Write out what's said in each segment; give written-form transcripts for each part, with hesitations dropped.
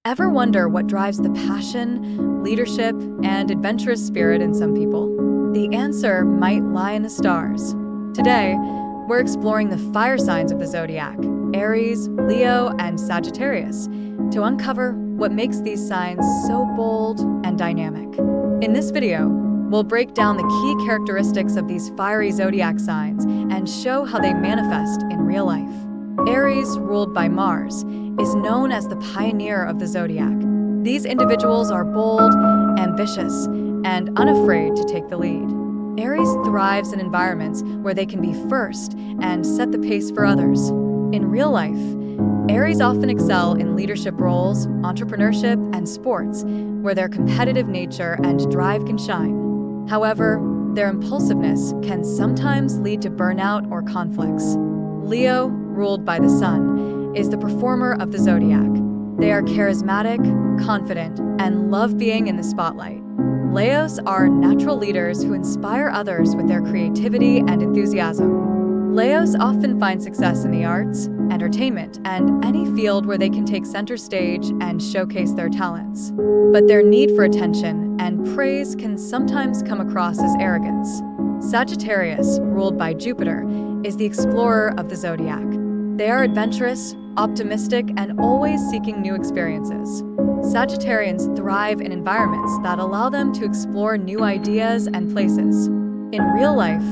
Ever wonder what drives the passion, leadership, and adventurous spirit in some people? The answer might lie in the stars. Today, we're exploring the fire signs of the zodiac, Aries, Leo, and Sagittarius, to uncover what makes these signs so bold and dynamic. In this video, we'll break down the key characteristics of these fiery zodiac signs and show how they manifest in real life. Aries, ruled by Mars, is known as the pioneer of the zodiac. These individuals are bold, ambitious, and unafraid to take the lead. Aries thrives in environments where they can be first and set the pace for others. In real life, Aries often excel in leadership roles, entrepreneurship, and sports, where their competitive nature and drive can shine. However, their impulsiveness can sometimes lead to burnout or conflicts. Leo, ruled by the Sun, is the performer of the zodiac. They are charismatic, confident, and love being in the spotlight. Leos are natural leaders who inspire others with their creativity and enthusiasm. Leos often find success in the arts, entertainment, and any field where they can take center stage and showcase their talents. But their need for attention and praise can sometimes come across as arrogance. Sagittarius, ruled by Jupiter, is the explorer of the zodiac. They are adventurous, optimistic, and always seeking new experiences. Sagittarians thrive in environments that allow them to explore new ideas and places. In real life,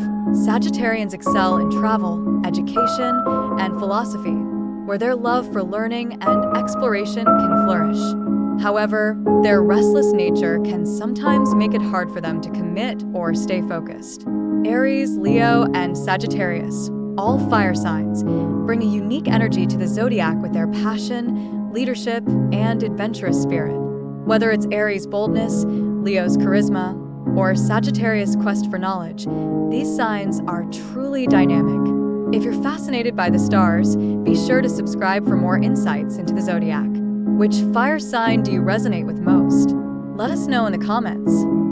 Sagittarians excel in travel, education, and philosophy, where their love for learning and exploration can flourish. However, their restless nature can sometimes make it hard for them to commit or stay focused. Aries, Leo, and Sagittarius, all fire signs, bring a unique energy to the zodiac with their passion, leadership, and adventurous spirit. Whether it's Aries' boldness, Leo's charisma, or Sagittarius' quest for knowledge, these signs are truly dynamic. If you're fascinated by the stars, be sure to subscribe for more insights into the zodiac. Which fire sign do you resonate with most? Let us know in the comments.